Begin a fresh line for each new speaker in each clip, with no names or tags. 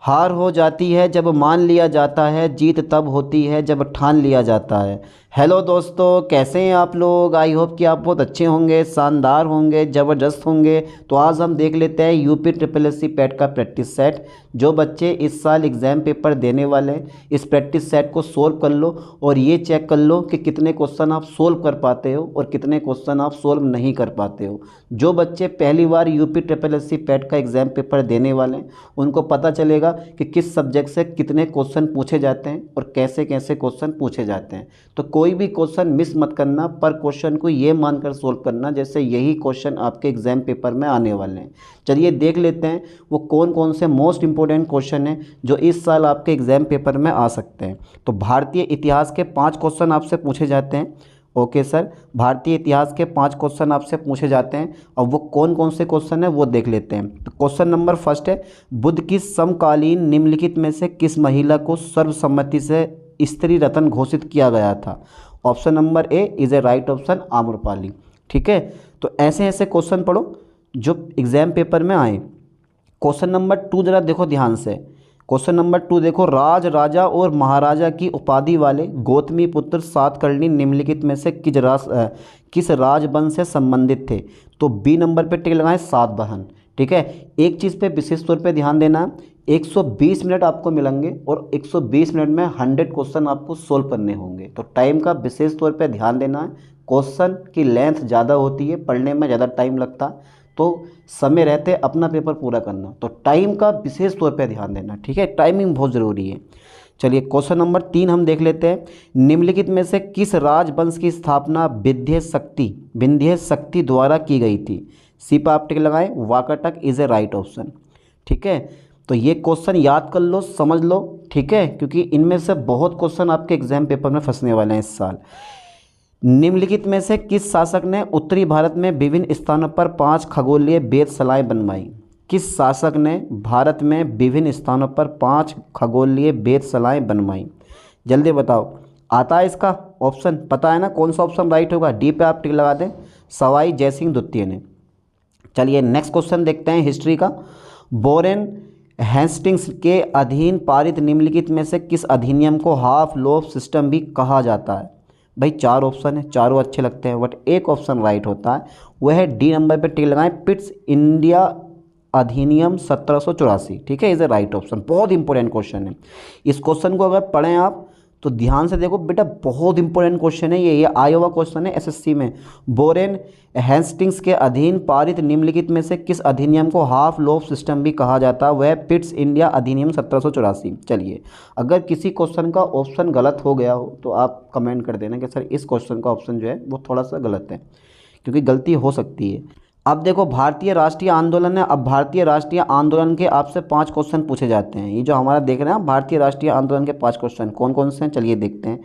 हार हो जाती है जब मान लिया जाता है, जीत तब होती है जब ठान लिया जाता है। हेलो दोस्तों, कैसे हैं आप लोग? आई होप कि आप बहुत अच्छे होंगे, शानदार होंगे, ज़बरदस्त होंगे। तो आज हम देख लेते हैं UP triple S C PET का प्रैक्टिस सेट। जो बच्चे इस साल एग्ज़ाम पेपर देने वाले हैं, इस प्रैक्टिस सेट को सोल्व कर लो और ये चेक कर लो कि कितने क्वेश्चन आप सोल्व कर पाते हो और कितने क्वेश्चन आप सोल्व नहीं कर पाते हो। जो बच्चे पहली बार UP triple S C PET का एग्ज़ाम पेपर देने वाले हैं, उनको पता चलेगा कि किस सब्जेक्ट से कितने क्वेश्चन पूछे जाते हैं और कैसे कैसे क्वेश्चन पूछे जाते हैं। तो कोई भी क्वेश्चन मिस मत करना, पर क्वेश्चन को ये मानकर सोल्व करना जैसे यही क्वेश्चन आपके एग्जाम पेपर में आने वाले हैं। चलिए देख लेते हैं वो कौन कौन से मोस्ट इंपॉर्टेंट क्वेश्चन हैं जो इस साल आपके एग्जाम पेपर में आ सकते हैं। तो भारतीय इतिहास के 5 क्वेश्चन आपसे पूछे जाते हैं। ओके सर, भारतीय इतिहास के 5 क्वेश्चन आपसे पूछे जाते हैं। अब वो कौन कौन से क्वेश्चन है वो देख लेते हैं। तो क्वेश्चन नंबर फर्स्ट है, बुद्ध की समकालीन निम्नलिखित में से किस महिला को सर्वसम्मति से स्त्री रत्न घोषित किया गया था? Option number A is a right option, Amrapali. ठीक है, तो ऐसे ऐसे क्वेश्चन पढ़ो जो एग्जाम पेपर में आए। क्वेश्चन नंबर 2 जरा देखो ध्यान से। क्वेश्चन नंबर 2 देखो, राज, राजा और महाराजा की उपाधि वाले गौतमी पुत्र सातकर्णी निम्नलिखित में से किस राजवंश से संबंधित थे? तो बी नंबर पे टिक लगाएं, सातवाहन। ठीक है, एक चीज़ पे विशेष तौर पे ध्यान देना, 120 मिनट आपको मिलेंगे और 120 मिनट में 100 क्वेश्चन आपको सोल्व करने होंगे। तो टाइम का विशेष तौर पे ध्यान देना है। क्वेश्चन की लेंथ ज़्यादा होती है, पढ़ने में ज़्यादा टाइम लगता, तो समय रहते अपना पेपर पूरा करना। तो टाइम का विशेष तौर पे ध्यान देना। ठीक है, टाइमिंग बहुत ज़रूरी है। चलिए क्वेश्चन नंबर 3 हम देख लेते हैं, निम्नलिखित में से किस राजवंश की स्थापना विंध्य शक्ति द्वारा की गई थी? सी पर आप टिक लगाएं, Vakataka is a right option. ठीक है, तो ये क्वेश्चन याद कर लो, समझ लो। ठीक है, क्योंकि इनमें से बहुत क्वेश्चन आपके एग्जाम पेपर में फंसने वाले हैं इस साल। निम्नलिखित में से किस शासक ने उत्तरी भारत में विभिन्न स्थानों पर 5 खगोलीय वेधशालाएं बनवाई? किस शासक ने भारत में विभिन्न स्थानों पर 5 खगोलीय वेधशालाएं बनवाई? जल्दी बताओ, आता है इसका ऑप्शन? पता है ना कौन सा ऑप्शन राइट होगा? डी पे आप टिक लगा दें, सवाई जयसिंह द्वितीय ने। चलिए नेक्स्ट क्वेश्चन देखते हैं हिस्ट्री का। वॉरेन हेस्टिंग्स के अधीन पारित निम्नलिखित में से किस अधिनियम को हाफ लोफ सिस्टम भी कहा जाता है? भाई 4 ऑप्शन है, चारों अच्छे लगते हैं, बट एक ऑप्शन राइट होता है, वह है डी नंबर पे टिक लगाएं, पिट्स इंडिया अधिनियम 1784। ठीक है, इज़ ए राइट ऑप्शन। बहुत इंपॉर्टेंट क्वेश्चन है। इस क्वेश्चन को अगर पढ़ें आप तो ध्यान से देखो बेटा, बहुत इंपॉर्टेंट क्वेश्चन है ये आया हुआ क्वेश्चन है एसएससी में। वॉरेन हेस्टिंग्स के अधीन पारित निम्नलिखित में से किस अधिनियम को हाफ लोफ सिस्टम भी कहा जाता है? वह पिट्स इंडिया अधिनियम 1784। चलिए, अगर किसी क्वेश्चन का ऑप्शन गलत हो गया हो तो आप कमेंट कर देना कि सर इस क्वेश्चन का ऑप्शन जो है वो थोड़ा सा गलत है, क्योंकि गलती हो सकती है। अब देखो भारतीय राष्ट्रीय आंदोलन है। अब भारतीय राष्ट्रीय आंदोलन के आपसे 5 क्वेश्चन पूछे जाते हैं। ये जो हमारा देख रहे हैं भारतीय राष्ट्रीय आंदोलन के 5 क्वेश्चन कौन कौन से हैं, चलिए देखते हैं।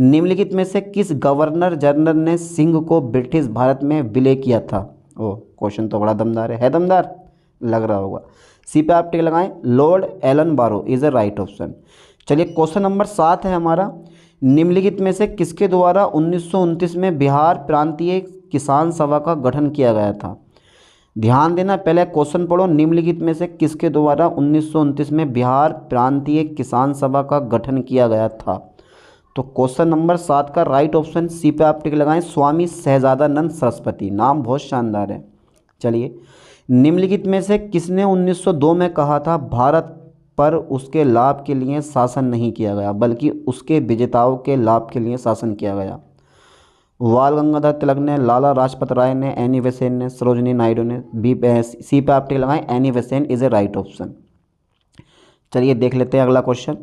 निम्नलिखित में से किस गवर्नर जनरल ने सिंह को ब्रिटिश भारत में विलय किया था? ओ, क्वेश्चन तो बड़ा दमदार है दमदार लग रहा होगा। सी पे आप टिक लगाएं, लॉर्ड एलन बारो इज़ ए राइट ऑप्शन। चलिए क्वेश्चन नंबर 7 है हमारा, निम्नलिखित में से किसके द्वारा 1929 में बिहार प्रांतीय किसान सभा का गठन किया गया था? ध्यान देना, पहले क्वेश्चन पढ़ो, निम्नलिखित में से किसके द्वारा 1929 में बिहार प्रांतीय किसान सभा का गठन किया गया था? तो क्वेश्चन नंबर 7 का राइट ऑप्शन सी पे आप टिक लगाएं, स्वामी सहजादानंद सरस्वती। नाम बहुत शानदार है। चलिए, निम्नलिखित में से किसने 1902 में कहा था भारत पर उसके लाभ के लिए शासन नहीं किया गया बल्कि उसके विजेताओं के लाभ के लिए शासन किया गया? बाल गंगाधर तिलक ने, लाला लाजपत राय ने, एनी बेसेंट ने, सरोजिनी नायडू ने। सी पे आप टिक लगाएं, Annie Besant is a right option. चलिए देख लेते हैं अगला क्वेश्चन।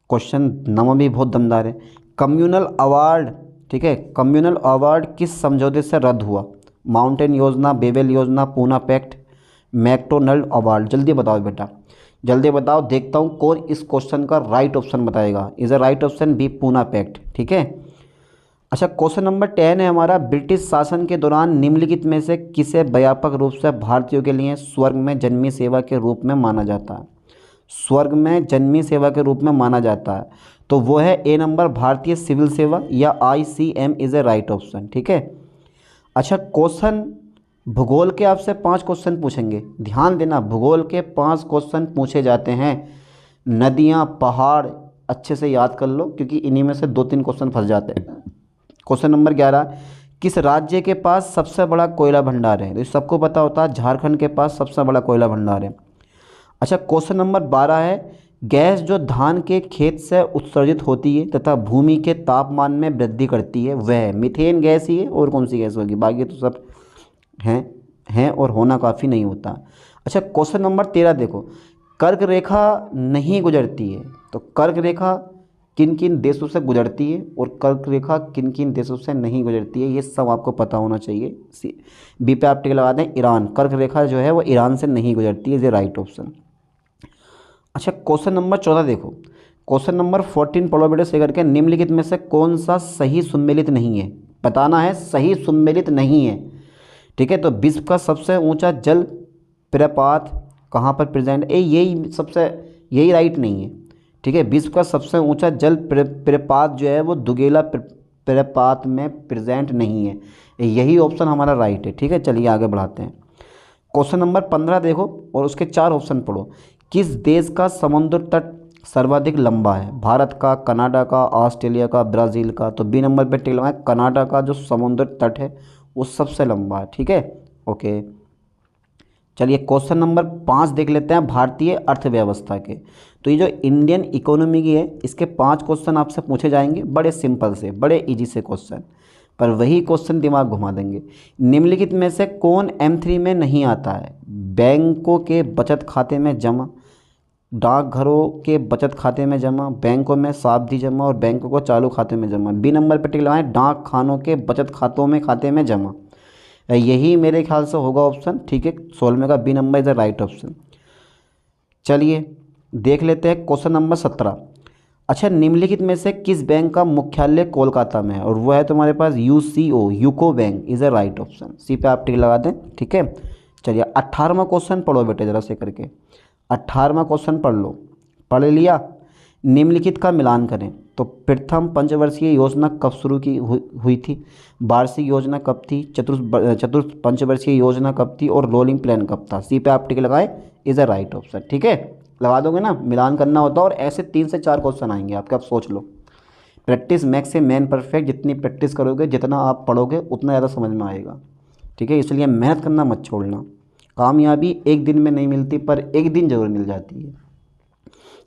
क्वेश्चन नाम भी बहुत दमदार है। कम्युनल अवार्ड, ठीक है, कम्युनल अवार्ड किस समझौते से रद्द हुआ? माउंटेन योजना, बेबेल योजना, पूना पैक्ट, मैकडोनल्ड अवार्ड। जल्दी बताओ बेटा, जल्दी बताओ, देखता हूँ कौन इस क्वेश्चन का राइट ऑप्शन बताएगा। Is a right option B, Poona pact. ठीक है, अच्छा क्वेश्चन नंबर 10 है हमारा, ब्रिटिश शासन के दौरान निम्नलिखित में से किसे व्यापक रूप से भारतीयों के लिए स्वर्ग में जन्मी सेवा के रूप में माना जाता है? स्वर्ग में जन्मी सेवा के रूप में माना जाता है, तो वो है ए नंबर, भारतीय सिविल सेवा या ICM is a right option. ठीक है, अच्छा क्वेश्चन भूगोल के आपसे 5 क्वेश्चन पूछेंगे। ध्यान देना, भूगोल के 5 क्वेश्चन पूछे जाते हैं। नदियाँ, पहाड़ अच्छे से याद कर लो, क्योंकि इन्हीं में से 2-3 क्वेश्चन फंस जाते हैं। क्वेश्चन नंबर 11, किस राज्य के पास सबसे बड़ा कोयला भंडार है? तो ये सबको पता होता है, झारखंड के पास सबसे बड़ा कोयला भंडार है। अच्छा, क्वेश्चन नंबर 12 है, गैस जो धान के खेत से उत्सर्जित होती है तथा भूमि के तापमान में वृद्धि करती है, वह मीथेन गैस ही है, और कौन सी गैस होगी? बाकी तो सब हैं और होना काफ़ी नहीं होता। अच्छा, क्वेश्चन नंबर 13 देखो, कर्क रेखा नहीं गुजरती है, तो कर्क रेखा किन किन देशों से गुजरती है और कर्क रेखा किन किन देशों से नहीं गुजरती है, ये सब आपको पता होना चाहिए। बी पे आप टिक लगा दें, ईरान, कर्क रेखा जो है वो ईरान से नहीं गुजरती है, ये राइट ऑप्शन। अच्छा, क्वेश्चन नंबर 14 देखो, क्वेश्चन नंबर 14 पढ़ो बेटे से करके, निम्नलिखित में से कौन सा सही सुमेलित नहीं है? बताना है, सही सुमेलित नहीं है। ठीक है, तो विश्व का सबसे ऊंचा जल प्रपात कहाँ पर प्रेजेंट है? यही राइट नहीं है। ठीक है, विश्व का सबसे ऊंचा जल प्रपात जो है वो दुगेला प्रपात में प्रेजेंट नहीं है, यही ऑप्शन हमारा राइट है। ठीक है, चलिए आगे बढ़ाते हैं। क्वेश्चन नंबर 15 देखो और उसके 4 ऑप्शन पढ़ो। किस देश का समुद्र तट सर्वाधिक लंबा है? भारत का, कनाडा का, ऑस्ट्रेलिया का, ब्राज़ील का? तो बी नंबर पे टिक लगाएं, कनाडा का जो समुद्र तट है वो सबसे लंबा है। ठीक है, ओके। चलिए क्वेश्चन नंबर 5 देख लेते हैं, भारतीय अर्थव्यवस्था के। तो ये जो इंडियन इकोनॉमी की है, इसके 5 क्वेश्चन आपसे पूछे जाएंगे, बड़े सिंपल से, बड़े इजी से क्वेश्चन, पर वही क्वेश्चन दिमाग घुमा देंगे। निम्नलिखित में से कौन M3 में नहीं आता है? बैंकों के बचत खाते में जमा, डाकघरों के बचत खाते में जमा, बैंकों में सावधि जमा और बैंकों को चालू खाते में जमा। बी नंबर पर टिक लगाएं, डाक खानों के बचत खाते में जमा, यही मेरे ख्याल से होगा ऑप्शन। ठीक है, 16 का B number is the right option. चलिए देख लेते हैं क्वेश्चन नंबर 17। अच्छा, निम्नलिखित में से किस बैंक का मुख्यालय कोलकाता में है? और वो है तुम्हारे पास UCO, UCO bank is a right option. C पे आप टिक लगा दें। ठीक है, चलिए 18वां क्वेश्चन पढ़ो बेटे जरा से करके, 18वां क्वेश्चन पढ़ लो। पढ़ लिया? निम्नलिखित का मिलान करें। तो प्रथम पंचवर्षीय योजना कब शुरू की हुई थी? वार्षिक योजना कब थी? चतुर्थ पंचवर्षीय योजना कब थी? और रोलिंग प्लान कब था? सी पे आप टिक लगाए, इज अ राइट ऑप्शन। ठीक है, लगा दोगे ना, मिलान करना होता है, और ऐसे 3 से 4 क्वेश्चन आएंगे आपके, आप सोच लो। प्रैक्टिस मैक्स से मैन परफेक्ट, जितनी प्रैक्टिस करोगे, जितना आप पढ़ोगे, उतना ज़्यादा समझ में आएगा। ठीक है, इसलिए मेहनत करना मत छोड़ना। कामयाबी एक दिन में नहीं मिलती, पर एक दिन ज़रूर मिल जाती है,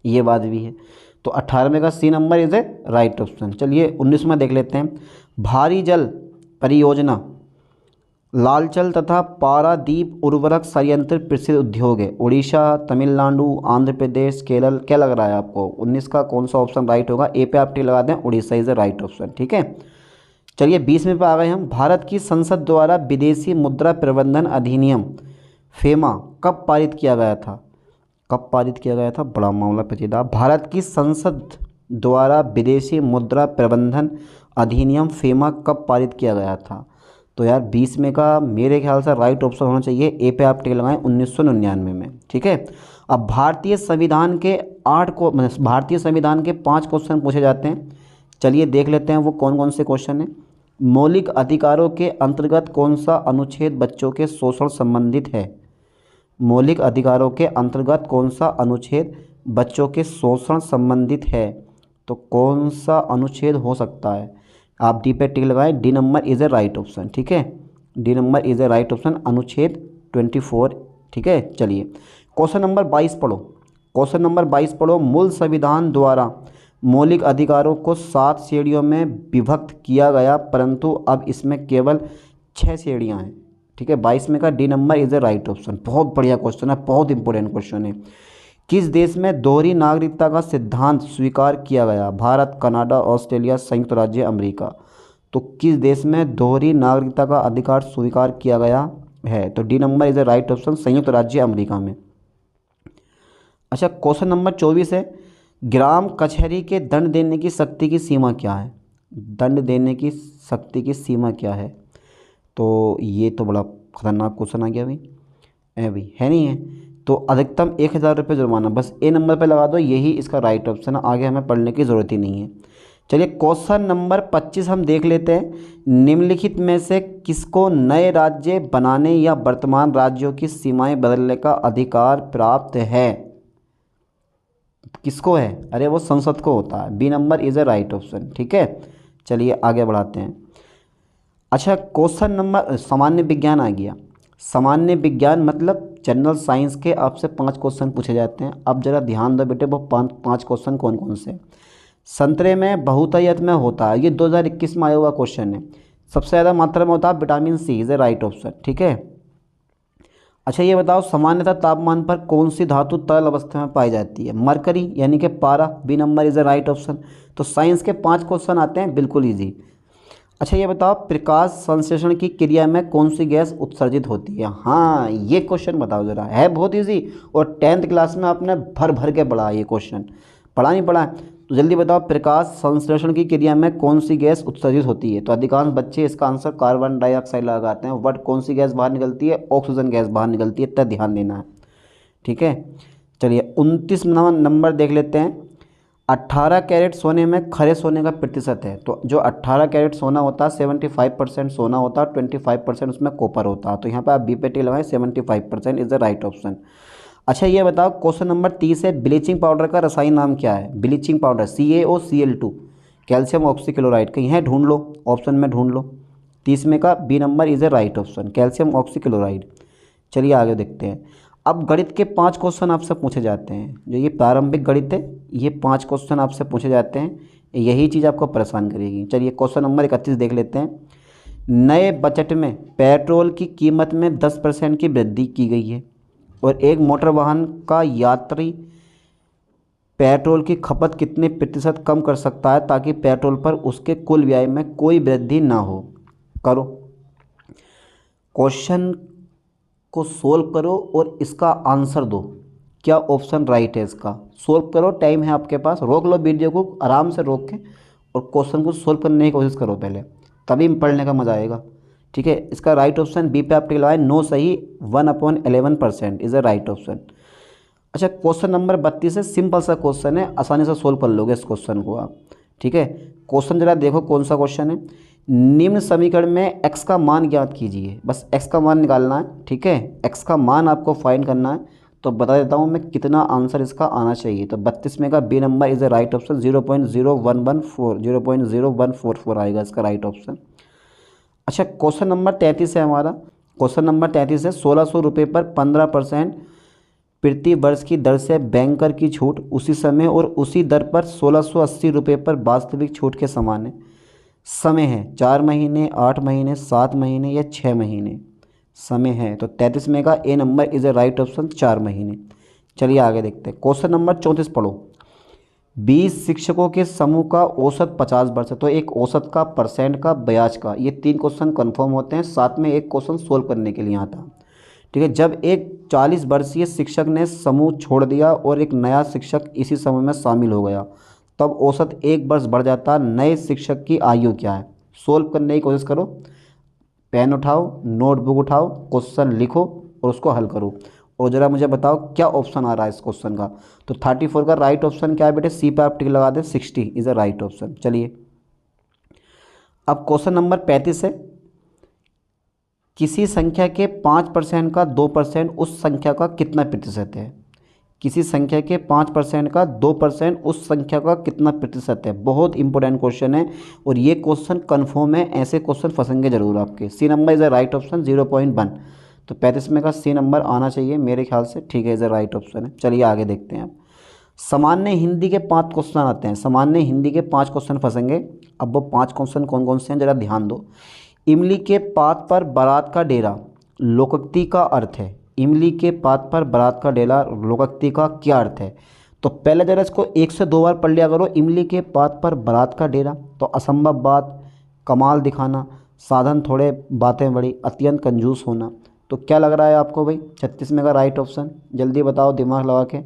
ये बात भी है। तो 18वें का C number is a right option. चलिए 19वां देख लेते हैं। भारी जल परियोजना लालचल तथा पारादीप उर्वरक संयंत्र प्रसिद्ध उद्योग है। उड़ीसा, तमिलनाडु, आंध्र प्रदेश, केरल, क्या लग रहा है आपको? 19 का कौन सा ऑप्शन राइट होगा? ए पे आप टिक लगा दें, Orissa is the right option. ठीक है, चलिए 20वें पे आ गए हम। भारत की संसद द्वारा विदेशी मुद्रा प्रबंधन अधिनियम फेमा कब पारित किया गया था? कब पारित किया गया था? बड़ा मामला पेचीदा। भारत की संसद द्वारा विदेशी मुद्रा प्रबंधन अधिनियम फेमा कब पारित किया गया था? तो यार 20 में का मेरे ख्याल से राइट ऑप्शन होना चाहिए, ए पे आप टिक लगाएं, 1999 में। ठीक है, अब भारतीय संविधान के 5 क्वेश्चन पूछे जाते हैं। चलिए देख लेते हैं वो कौन कौन से क्वेश्चन हैं। मौलिक अधिकारों के अंतर्गत कौन सा अनुच्छेद बच्चों के शोषण संबंधित है? मौलिक अधिकारों के अंतर्गत कौन सा अनुच्छेद बच्चों के शोषण संबंधित है? तो कौन सा अनुच्छेद हो सकता है? आप डी पे टिक लगाएं, D number is a right option. ठीक है, D number is a right option, अनुच्छेद 24। ठीक है, चलिए क्वेश्चन नंबर 22 पढ़ो। क्वेश्चन नंबर 22 पढ़ो। मूल संविधान द्वारा मौलिक अधिकारों को 7 श्रेणियों में विभक्त किया गया, परंतु अब इसमें केवल 6 श्रेणियाँ हैं। ठीक है, 22 में का D number is a right option. बहुत बढ़िया क्वेश्चन है, बहुत इंपॉर्टेंट क्वेश्चन है। किस देश में दोहरी नागरिकता का सिद्धांत स्वीकार किया गया? भारत, कनाडा, ऑस्ट्रेलिया, संयुक्त राज्य अमेरिका। तो किस देश में दोहरी नागरिकता का अधिकार स्वीकार किया गया है? तो D number is a right option, संयुक्त राज्य अमेरिका में। अच्छा, क्वेश्चन नंबर 24 है। ग्राम कचहरी के दंड देने की शक्ति की सीमा क्या है? दंड देने की शक्ति की सीमा क्या है? तो ये तो बड़ा खतरनाक क्वेश्चन आ गया भाई, भाई है नहीं है। तो अधिकतम 1000 रुपये जुर्माना, बस ए नंबर पे लगा दो, यही इसका राइट ऑप्शन है, आगे हमें पढ़ने की ज़रूरत ही नहीं है। चलिए क्वेश्चन नंबर 25 हम देख लेते हैं। निम्नलिखित में से किसको नए राज्य बनाने या वर्तमान राज्यों की सीमाएं बदलने का अधिकार प्राप्त है? किसको है? अरे वो संसद को होता है। B number is a right option. ठीक है, चलिए आगे बढ़ाते हैं। अच्छा, क्वेश्चन नंबर सामान्य विज्ञान आ गया। सामान्य विज्ञान मतलब जनरल साइंस के आपसे 5 क्वेश्चन पूछे जाते हैं। अब जरा ध्यान दो बेटे, वो पाँच क्वेश्चन कौन कौन से। संतरे में बहुतायत में होता है, ये 2021 में आया हुआ क्वेश्चन है। सबसे ज़्यादा मात्रा में होता है vitamin C, is a right option. ठीक है। अच्छा ये बताओ, सामान्यतः तापमान पर कौन सी धातु तरल अवस्था में पाई जाती है? मरकरी यानी कि पारा, B number is a right option. तो साइंस के 5 क्वेश्चन आते हैं, बिल्कुल ईजी। अच्छा ये बताओ, प्रकाश संश्लेषण की क्रिया में कौन सी गैस उत्सर्जित होती है? हाँ ये क्वेश्चन बताओ ज़रा, है बहुत इजी और 10th क्लास में आपने भर भर के पढ़ा ये क्वेश्चन, पढ़ा नहीं पढ़ा? तो जल्दी बताओ, प्रकाश संश्लेषण की क्रिया में कौन सी गैस उत्सर्जित होती है? तो अधिकांश बच्चे इसका आंसर कार्बन डाइऑक्साइड लगाते हैं, बट कौन सी गैस बाहर निकलती है? ऑक्सीजन गैस बाहर निकलती है, इतना ध्यान देना है। ठीक है, चलिए 29 नंबर देख लेते हैं। 18 कैरेट सोने में खरे सोने का प्रतिशत है। तो जो 18 कैरेट सोना होता है 75% सोना होता है, 25% उसमें कॉपर होता है। तो यहाँ पे आप बी पे टिक लगाएं, 75% इज़ द राइट ऑप्शन। अच्छा ये बताओ, क्वेश्चन नंबर 30 है, ब्लीचिंग पाउडर का रसायन नाम क्या है? Bleaching powder CaOCl2, calcium oxychloride. कहीं है? ढूंढ लो, ऑप्शन में ढूंढ लो। 30 में का B number is a right option, calcium oxychloride. चलिए आगे देखते हैं। अब गणित के 5 क्वेश्चन आपसे पूछे जाते हैं। जो ये प्रारंभिक गणित है, ये 5 क्वेश्चन आपसे पूछे जाते हैं, यही चीज़ आपको परेशान करेगी। चलिए क्वेश्चन नंबर 31 देख लेते हैं। नए बजट में पेट्रोल की कीमत में 10% की वृद्धि की गई है और एक मोटर वाहन का यात्री पेट्रोल की खपत कितने प्रतिशत कम कर सकता है ताकि पेट्रोल पर उसके कुल व्यय में कोई वृद्धि ना हो? करो, क्वेश्चन को सोल्व करो और इसका आंसर दो। क्या ऑप्शन राइट है इसका? सोल्व करो, टाइम है आपके पास, रोक लो वीडियो को, आराम से रोक के और क्वेश्चन को सोल्व करने की कोशिश करो पहले, तभी पढ़ने का मज़ा आएगा। ठीक है, इसका राइट ऑप्शन बी पे आप टिक लगाएं, नो सही, 1/11% इज़ अ राइट ऑप्शन। अच्छा क्वेश्चन नंबर 32 है, सिंपल सा क्वेश्चन है, आसानी से सोल्व कर लोगे इस क्वेश्चन को आप। ठीक है, क्वेश्चन जरा देखो कौन सा क्वेश्चन है। निम्न समीकरण में x का मान ज्ञात कीजिए, बस x का मान निकालना है। ठीक है, x का मान आपको फाइंड करना है। तो बता देता हूँ मैं कितना आंसर इसका आना चाहिए। तो 32 में का B number is a right option, 0.0114 आएगा इसका राइट ऑप्शन। अच्छा क्वेश्चन नंबर 33 है हमारा। क्वेश्चन नंबर 33 है, 1600 रुपये पर 15% प्रति वर्ष की दर से बैंकर की छूट उसी समय और उसी दर पर 1680 रुपये पर वास्तविक छूट के समान है। समय है 4 महीने, 8 महीने, 7 महीने या 6 महीने? समय है, तो 33 में का A number is a right option, 4 महीने। चलिए आगे देखते हैं। क्वेश्चन नंबर 34 पढ़ो। 20 शिक्षकों के समूह का औसत 50 वर्ष है। तो एक औसत का, परसेंट का, ब्याज का, ये 3 क्वेश्चन कन्फर्म होते हैं, साथ में एक क्वेश्चन सोल्व करने के लिए आता। ठीक है, जब एक 40 वर्षीय शिक्षक ने समूह छोड़ दिया और एक नया शिक्षक इसी समूह में शामिल हो गया, तब औसत 1 वर्ष बढ़ जाता। नए शिक्षक की आयु क्या है? सोल्व करने की कोशिश करो, पेन उठाओ, नोटबुक उठाओ, क्वेश्चन लिखो और उसको हल करो और ज़रा मुझे बताओ क्या ऑप्शन आ रहा है इस क्वेश्चन का। तो 34 का राइट ऑप्शन क्या है बेटे? सी पे आप टिक लगा दें, 60 इज़ अ राइट ऑप्शन। चलिए अब क्वेश्चन नंबर 35 है, किसी संख्या के 5% का 2% उस संख्या का कितना प्रतिशत है? किसी संख्या के 5% का 2% उस संख्या का कितना प्रतिशत है? बहुत इंपॉर्टेंट क्वेश्चन है और ये क्वेश्चन कन्फर्म है, ऐसे क्वेश्चन फंसेंगे जरूर आपके। C number is a right option, 0.1। तो 35 में का सी नंबर आना चाहिए मेरे ख्याल से। ठीक है, इज़ अ राइट ऑप्शन है। चलिए आगे देखते हैं। अब सामान्य हिंदी के 5 क्वेश्चन आते हैं, सामान्य हिंदी के 5 क्वेश्चन फंसेंगे। अब वो 5 क्वेश्चन कौन कौन से हैं जरा ध्यान दो। इमली के पात पर बारात का डेरा लोकोक्ति का अर्थ है। इमली के पात पर बारात का डेरा लोकोक्ति का क्या अर्थ है? तो पहले जरा इसको 1 से 2 बार पढ़ लिया करो। इमली के पात पर बारात का डेरा, तो असंभव बात, कमाल दिखाना, साधन थोड़े बातें बड़ी, अत्यंत कंजूस होना। तो क्या लग रहा है आपको भाई? 36 में का राइट ऑप्शन, जल्दी बताओ दिमाग लगा के।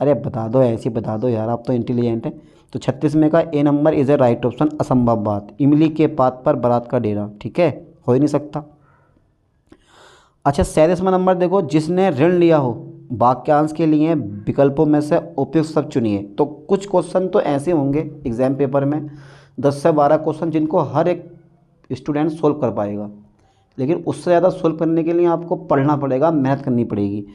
अरे बता दो, ऐसे ही बता दो यार, आप तो इंटेलिजेंट हैं। तो 36 में का A number is a right option, असंभव बात, इमली के पात पर बारात का डेरा। ठीक है, हो ही नहीं सकता। अच्छा 37वां नंबर देखो, जिसने ऋण लिया हो, वाक्यांश के लिए विकल्पों में से उपयुक्त शब्द चुनिए। तो कुछ क्वेश्चन तो ऐसे होंगे एग्जाम पेपर में 10 से 12 क्वेश्चन जिनको हर एक स्टूडेंट सोल्व कर पाएगा, लेकिन उससे ज़्यादा सोल्व करने के लिए आपको पढ़ना पड़ेगा, मेहनत करनी पड़ेगी।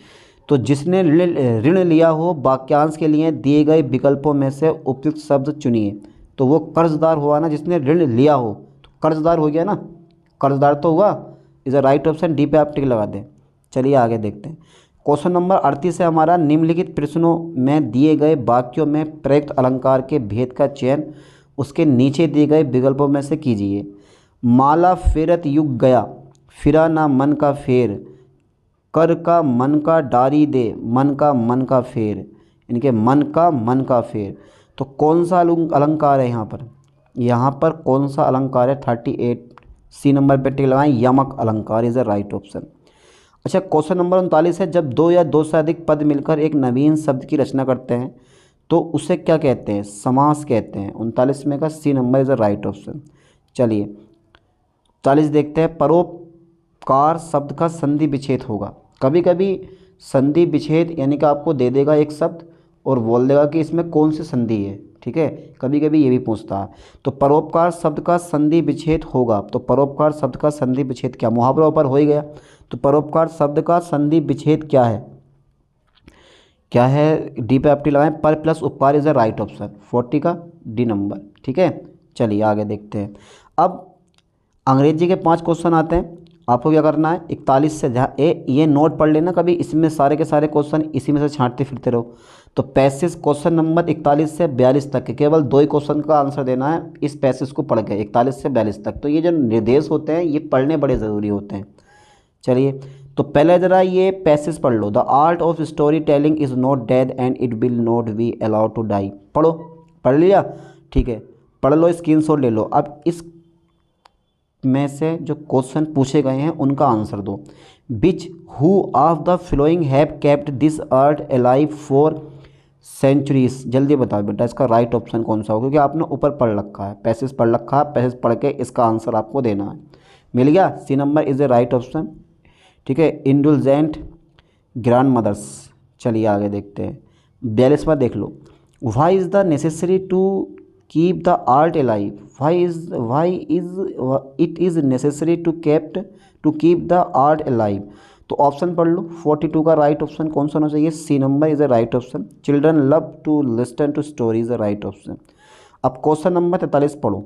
तो जिसने ऋण लिया हो वाक्यांश के लिए दिए गए विकल्पों में से उपयुक्त शब्द चुनिए। तो वो कर्जदार हुआ ना, जिसने ऋण लिया हो, तो कर्जदार हो गया ना, कर्जदार तो हुआ। Is a right option, D पे आप टिक लगा दें। चलिए आगे देखते हैं। क्वेश्चन नंबर 38 है हमारा, निम्नलिखित प्रश्नों में दिए गए वाक्यों में प्रयुक्त अलंकार के भेद का चयन उसके नीचे दिए गए विकल्पों में से कीजिए। माला फेरत युग गया, फिरा ना मन का फेर, कर का मन का डारी दे, मन का फेर, इनके मन का फेर। तो कौन सा अलंकार है यहाँ पर? यहाँ पर कौन सा अलंकार है? 38 सी नंबर पे टिक लगाएं, यमक अलंकार इज़ अ राइट ऑप्शन। अच्छा, क्वेश्चन नंबर 39 है, जब दो या दो से अधिक पद मिलकर एक नवीन शब्द की रचना करते हैं तो उसे क्या कहते हैं? समास कहते हैं। 39 में का C number is a right option. चलिए 40 देखते हैं। परोपकार शब्द का संधि विच्छेद होगा। कभी कभी संधि विच्छेद यानी कि आपको दे देगा एक शब्द और बोल देगा कि इसमें कौन सी संधि है, ठीक है, कभी कभी ये भी पूछता है। तो परोपकार शब्द का संधि विच्छेद होगा। तो परोपकार शब्द का संधि विच्छेद क्या? मुहावरा ऊपर हो ही गया। तो परोपकार शब्द का संधि विच्छेद क्या है? क्या है? डी पे आप टी लगाएं, पर प्लस उपकार इज अ राइट ऑप्शन। 40 का डी नंबर, ठीक है। चलिए आगे देखते हैं। अब अंग्रेजी के 5 क्वेश्चन आते हैं। आपको क्या करना है? 41 से ये नोट पढ़ लेना, कभी इसमें सारे के सारे क्वेश्चन इसी में से छांटते फिरते रहो। तो पैसेज क्वेश्चन नंबर 41 से 42 तक के केवल 2 ही क्वेश्चन का आंसर देना है इस पैसेज को पढ़ के, 41 से 42 तक। तो ये जो निर्देश होते हैं ये पढ़ने बड़े ज़रूरी होते हैं। चलिए तो पहले ज़रा ये पैसेज पढ़ लो। The art of story telling is not dead and it will not be allowed to die. पढ़ो, पढ़ लिया? ठीक है, पढ़ लो, स्क्रीनशॉट ले लो। अब इस में से जो क्वेश्चन पूछे गए हैं उनका आंसर दो। Which who of the following have kept this art alive for centuries. जल्दी बताओ बेटा इसका राइट ऑप्शन कौन सा हो, क्योंकि आपने ऊपर पढ़ रखा है, पैसेज पढ़ रखा है, पैसेज पढ़ के इसका आंसर आपको देना है। मिल गया? C number is a right option, ठीक है, इंडुलजेंट ग्रैंड मदर्स। चलिए आगे देखते हैं। 42वां देख लो। Why is the necessary to keep the art alive. Why is it is necessary to keep the art alive. तो ऑप्शन पढ़ लो। 42 का राइट ऑप्शन कौन सा होना चाहिए? C number is a right option. Children love to listen to story is a right option. अब question number 43 पढ़ो,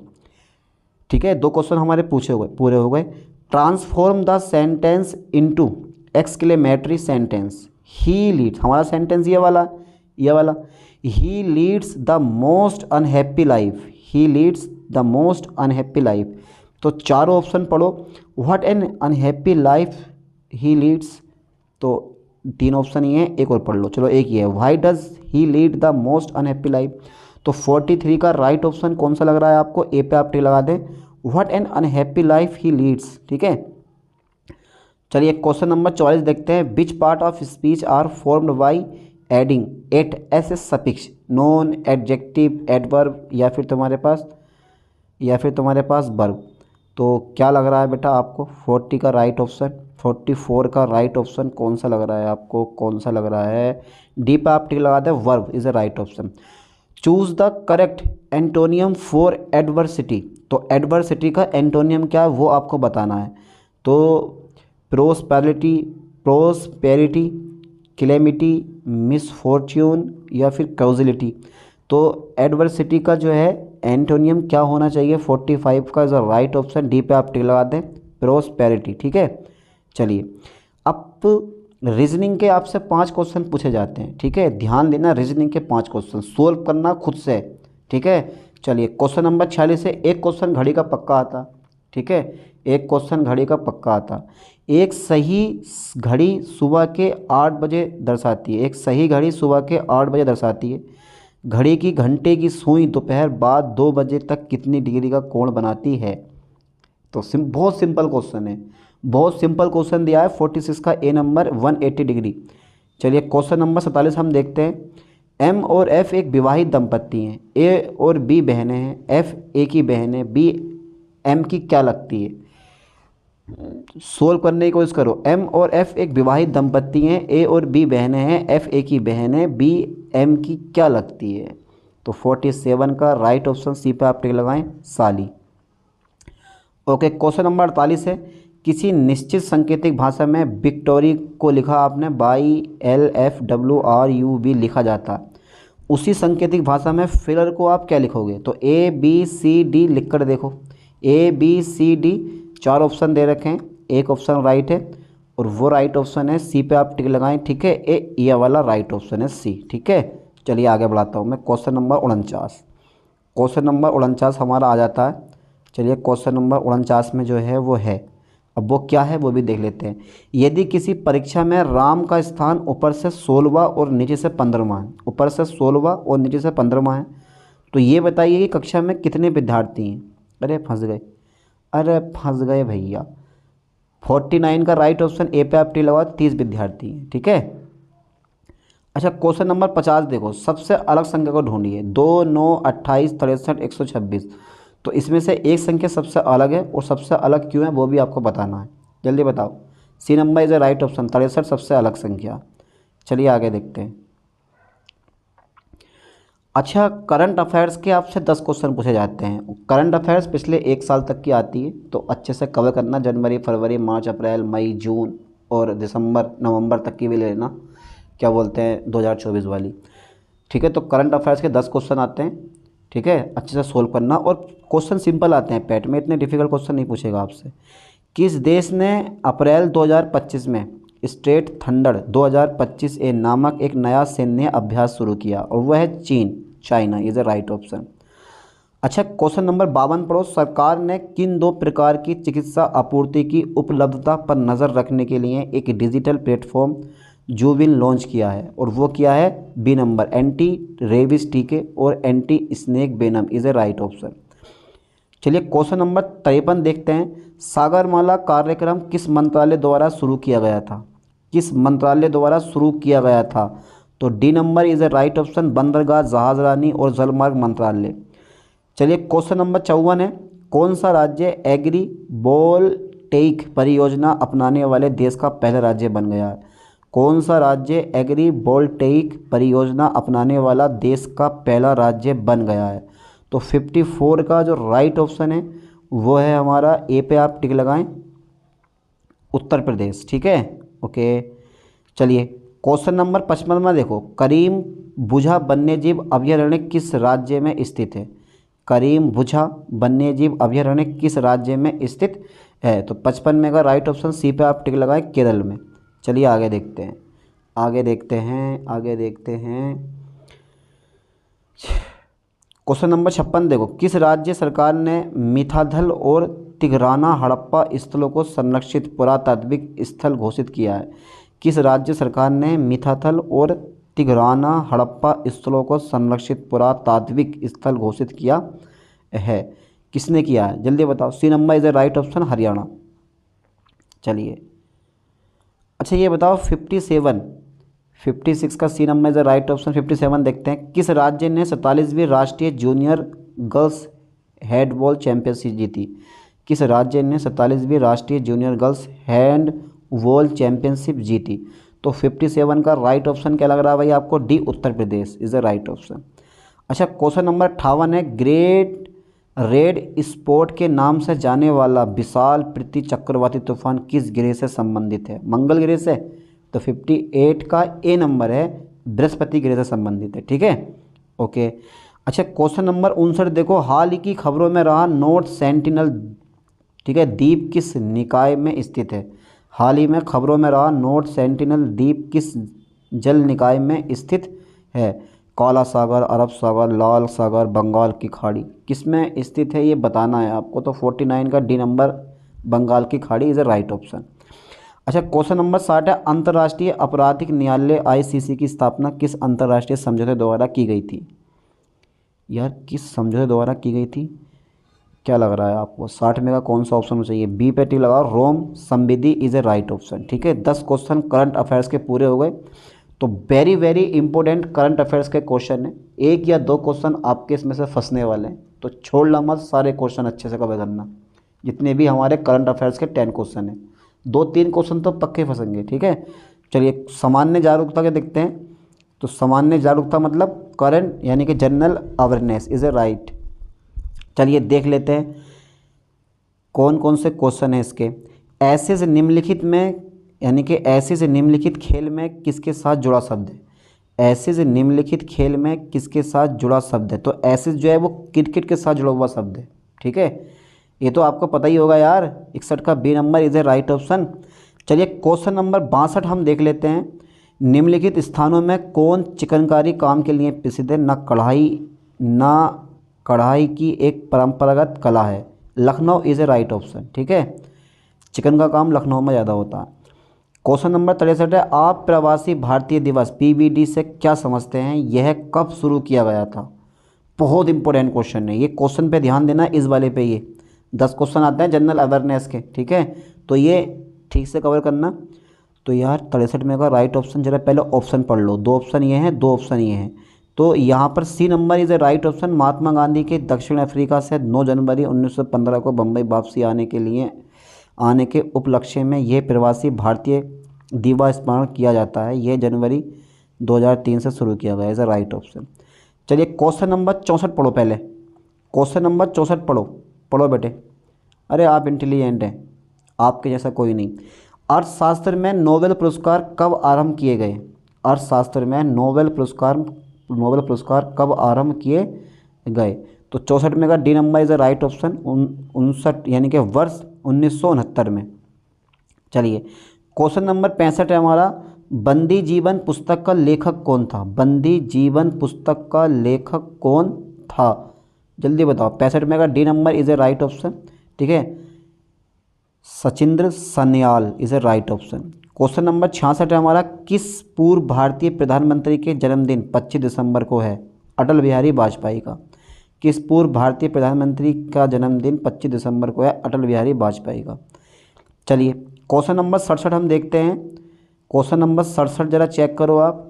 ठीक है। 2 क्वेश्चन हमारे पूरे हो गए। Transform the sentence into exclamatory sentence. He leads, हमारा सेंटेंस ये वाला he leads the most unhappy life. He leads the most unhappy life. तो चारों ऑप्शन पढ़ो। What an unhappy life he leads, तो 3 ऑप्शन ही हैं, एक और पढ़ लो। चलो एक ही है, why does he lead the most unhappy life. तो 43 का राइट ऑप्शन कौन सा लग रहा है आपको? ए पे आप टिक लगा दें, what an unhappy life he leads, ठीक है। चलिए क्वेश्चन नंबर 44 देखते हैं। Which part of speech are formed by adding at S S suffix, noun adjective, adverb या फिर तुम्हारे पास वर्ब। तो क्या लग रहा है बेटा आपको? 40 का राइट ऑप्शन। 44 का राइट ऑप्शन कौन सा लग रहा है आपको? कौन सा लग रहा है? डी पे आप टिक लगा दें, verb is a right option. Choose the correct antonym for adversity. तो एडवर्सिटी का एंटोनियम क्या है वो आपको बताना है। तो प्रोस्पेरिटी, क्लेमिटी, मिसफॉर्च्यून या फिर कॉजिलिटी। तो एडवर्सिटी का जो है एंटोनियम क्या होना चाहिए? 45 का is a right option. D पे आप टिक लगा दें, प्रोस्पेरिटी, ठीक है। चलिए अब रीजनिंग के आपसे 5 क्वेश्चन पूछे जाते हैं, ठीक है, ध्यान देना। रीजनिंग के 5 क्वेश्चन सोल्व करना खुद से, ठीक है। चलिए क्वेश्चन नंबर 46 से एक क्वेश्चन घड़ी का पक्का आता, ठीक है, एक क्वेश्चन घड़ी का पक्का आता। एक सही घड़ी सुबह के 8 बजे दर्शाती है। एक सही घड़ी सुबह के 8 बजे दर्शाती है। घड़ी की घंटे की सुई दोपहर बाद 2 बजे तक कितनी डिग्री का कोण बनाती है? तो बहुत सिंपल क्वेश्चन है, बहुत सिंपल क्वेश्चन दिया है। 46 का ए नंबर 180 डिग्री। चलिए क्वेश्चन नंबर 47 हम देखते हैं। एम और एफ एक विवाहित दंपत्ति हैं। ए और बी बहनें हैं। एफ ए की बहन है, बी एम की क्या लगती है? सोल्व करने की कोशिश करो। एम और एफ एक विवाहित दंपत्ति हैं। ए और बी बहनें हैं। एफ ए की बहन है, बी एम की क्या लगती है? तो 47 का राइट ऑप्शन सी पे आप टिक लगाएं, साली। ओके क्वेश्चन नंबर 48 है। किसी निश्चित सांकेतिक भाषा में विक्टोरी को लिखा आपने YLFWRUB लिखा जाता, उसी सांकेतिक भाषा में फिलर को आप क्या लिखोगे? तो ABCD लिख कर देखो। ABCD 4 ऑप्शन दे रखे हैं, एक ऑप्शन राइट है और वो राइट ऑप्शन है सी पे आप टिक लगाएं, ठीक है। ये वाला राइट ऑप्शन है सी, ठीक है। चलिए आगे बढ़ाता हूँ मैं। क्वेश्चन नंबर 49 हमारा आ जाता है। चलिए क्वेश्चन नंबर 49 में जो है वो है, अब वो क्या है वो भी देख लेते हैं। यदि किसी परीक्षा में राम का स्थान ऊपर से 16वां और नीचे से 15वां है, ऊपर से 16वां और नीचे से 15वां है, तो ये बताइए कि कक्षा में कितने विद्यार्थी हैं? अरे फंस गए भैया। 49 का राइट ऑप्शन ए पे आप टी लगाओ, 30 विद्यार्थी हैं, ठीक है। अच्छा क्वेश्चन नंबर 50 देखो, सबसे अलग संख्या को ढूंढिए। 2, 9, 28, 63, 126। तो इसमें से एक संख्या सबसे अलग है और सबसे अलग क्यों है वो भी आपको बताना है। जल्दी बताओ। C number is a right option, 63 सबसे अलग संख्या। चलिए आगे देखते हैं। अच्छा करंट अफेयर्स के आपसे 10 क्वेश्चन पूछे जाते हैं। करंट अफेयर्स पिछले 1 साल तक की आती है, तो अच्छे से कवर करना। जनवरी, फरवरी, मार्च, अप्रैल, मई, जून और दिसंबर, नवंबर तक की भी ले लेना, क्या बोलते हैं 2024 वाली, ठीक है। तो करंट अफेयर्स के 10 क्वेश्चन आते हैं, ठीक है। अच्छे से सोल्व करना और क्वेश्चन सिंपल आते हैं, पैट में इतने डिफिकल्ट क्वेश्चन नहीं पूछेगा आपसे। किस देश ने अप्रैल 2025 में स्ट्रेट थंडर 2025 ए नामक एक नया सैन्य अभ्यास शुरू किया? और वह है चीन, China is a right option. अच्छा क्वेश्चन नंबर 52 पढ़ो। सरकार ने किन 2 प्रकार की चिकित्सा आपूर्ति की उपलब्धता पर नज़र रखने के लिए एक डिजिटल प्लेटफॉर्म जूबिन लॉन्च किया है? और वो क्या है? बी नंबर एंटी रेबीज टीके और anti snake venom is a right option. चलिए क्वेश्चन नंबर 53 देखते हैं। सागरमाला कार्यक्रम किस मंत्रालय द्वारा शुरू किया गया था? किस मंत्रालय द्वारा शुरू किया गया था? तो D number is a right option, बंदरगाह, जहाजरानी और जलमार्ग मंत्रालय। चलिए क्वेश्चन नंबर 54 है। कौन सा राज्य एग्री वोल्टेइक परियोजना अपनाने वाले देश का पहला राज्य बन गया है? कौन सा राज्य एग्री वोल्टेइक परियोजना अपनाने वाला देश का पहला राज्य बन गया है? तो 54 का जो राइट ऑप्शन है वो है हमारा ए पे आप टिक लगाएं, उत्तर प्रदेश, ठीक है। ओके चलिए क्वेश्चन नंबर 55 में देखो। करीम बुझा वन्यजीव अभयारण्य किस राज्य में स्थित है? करीम बुझा वन्यजीव अभयारण्य किस राज्य में स्थित है? तो 55 में का राइट ऑप्शन सी पे आप टिक लगाएं, केरल में। चलिए आगे देखते हैं, क्वेश्चन नंबर 56 देखो। किस राज्य सरकार ने मिठाधल और तिघराना हड़प्पा स्थलों को संरक्षित पुरातात्विक स्थल घोषित किया है? किस राज्य सरकार ने मिठाथल और तिघराना हड़प्पा स्थलों को संरक्षित पुरातात्विक स्थल घोषित किया है? किसने किया है? जल्दी बताओ। C number is a right option, Haryana. चलिए अच्छा ये बताओ 56 का C number is a right option. 57 देखते हैं। किस राज्य ने 47वीं राष्ट्रीय जूनियर गर्ल्स हैंडबॉल चैंपियनशिप जीती? किस राज्य ने 47वीं राष्ट्रीय जूनियर गर्ल्स हैंडबॉल चैंपियनशिप जीती? तो 57 का राइट ऑप्शन क्या लग रहा है भाई आपको? D Uttar Pradesh is the right option. अच्छा क्वेश्चन नंबर 58 है। ग्रेट रेड स्पॉट के नाम से जाने वाला विशाल प्रति चक्रवाती तूफान किस ग्रह से संबंधित है? मंगल ग्रह से। तो 58 का ए नंबर है, बृहस्पति ग्रह से संबंधित है, ठीक है। ओके अच्छा क्वेश्चन नंबर 59 देखो। हाल ही की खबरों में रहा नॉर्थ सेंटिनल, ठीक है, द्वीप किस निकाय में स्थित है? हाल ही में खबरों में रहा नॉर्थ सेंटिनल द्वीप किस जल निकाय में स्थित है? काला सागर, अरब सागर, लाल सागर, बंगाल की खाड़ी, किस में स्थित है ये बताना है आपको। तो 49 का डी नंबर, बंगाल की खाड़ी इज़ ए राइट ऑप्शन। अच्छा क्वेश्चन नंबर 60 है। अंतर्राष्ट्रीय आपराधिक न्यायालय ICC की स्थापना किस अंतर्राष्ट्रीय समझौते द्वारा की गई थी? यार किस समझौते द्वारा की गई थी, क्या लग रहा है आपको? 60 में का कौन सा ऑप्शन चाहिए? बी पे टिक लगाओ, रोम संविधि इज ए राइट ऑप्शन, ठीक है। 10 क्वेश्चन करंट अफेयर्स के पूरे हो गए। तो very very important current affairs के क्वेश्चन है। 1 या 2 क्वेश्चन आपके इसमें से फंसने वाले हैं, तो छोड़ना मत, सारे क्वेश्चन अच्छे से कवर करना। जितने भी हमारे करंट अफेयर्स के 10 क्वेश्चन हैं, 2-3 क्वेश्चन तो पक्के फंसेंगे, ठीक है। चलिए सामान्य जागरूकता के देखते हैं। तो सामान्य जागरूकता मतलब करंट यानी कि general awareness is a right. चलिए देख लेते हैं कौन कौन से क्वेश्चन हैं इसके। ऐसे से निम्नलिखित में, यानी कि ऐसे से निम्नलिखित खेल में किसके साथ जुड़ा शब्द है? ऐसे से निम्नलिखित खेल में किसके साथ जुड़ा शब्द है? तो ऐसे जो है वो क्रिकेट के साथ जुड़ा हुआ शब्द है। ठीक है, ये तो आपको पता ही होगा यार। 61 का B number is a right option. चलिए क्वेश्चन नंबर 62 हम देख लेते हैं। निम्नलिखित स्थानों में कौन चिकनकारी काम के लिए प्रसिद्ध है? ना कढ़ाई की एक परंपरागत कला है। Lucknow is a right option. ठीक है, चिकन का काम लखनऊ में ज़्यादा होता है। क्वेश्चन नंबर 63 है, आप प्रवासी भारतीय दिवस पीबीडी से क्या समझते हैं? यह कब शुरू किया गया था? बहुत इंपॉर्टेंट क्वेश्चन है ये, क्वेश्चन पे ध्यान देना। इस वाले पे ये 10 क्वेश्चन आते हैं जनरल अवेयरनेस के। ठीक है, तो ये ठीक से कवर करना। तो यार 63 में का राइट ऑप्शन, जरा पहले ऑप्शन पढ़ लो। 2 ऑप्शन ये हैं, 2 ऑप्शन ये हैं। तो यहाँ पर C number is a right option. Mahatma Gandhi के दक्षिण अफ्रीका से 9 जनवरी 1915 को बम्बई वापसी आने के उपलक्ष्य में यह प्रवासी भारतीय दिवस स्मरण किया जाता है। यह जनवरी 2003 से शुरू किया गया। Is a right option. चलिए क्वेश्चन नंबर 64 पढ़ो। पहले क्वेश्चन नंबर 64 पढ़ो बेटे। अरे आप इंटेलिजेंट हैं, आपके जैसा कोई नहीं। अर्थशास्त्र में नोबेल पुरस्कार कब आरंभ किए गए? अर्थशास्त्र में नोबेल पुरस्कार कब आरंभ किए गए? तो 64 में का D number is a right option. 59 यानी कि वर्ष 1969 में। चलिए क्वेश्चन नंबर 65 है हमारा, बंदी जीवन पुस्तक का लेखक कौन था? बंदी जीवन पुस्तक का लेखक कौन था? जल्दी बताओ। 65 में का D number is a right option. ठीक है, Sachindra Sanyal is a right option. Question number 66 है हमारा, किस पूर्व भारतीय प्रधानमंत्री के जन्मदिन 25 दिसंबर को है? अटल बिहारी वाजपेयी का। किस पूर्व भारतीय प्रधानमंत्री का जन्मदिन 25 दिसंबर को है? अटल बिहारी वाजपेयी का। चलिए क्वेश्चन नंबर 67 हम देखते हैं। क्वेश्चन नंबर 67 जरा चेक करो आप।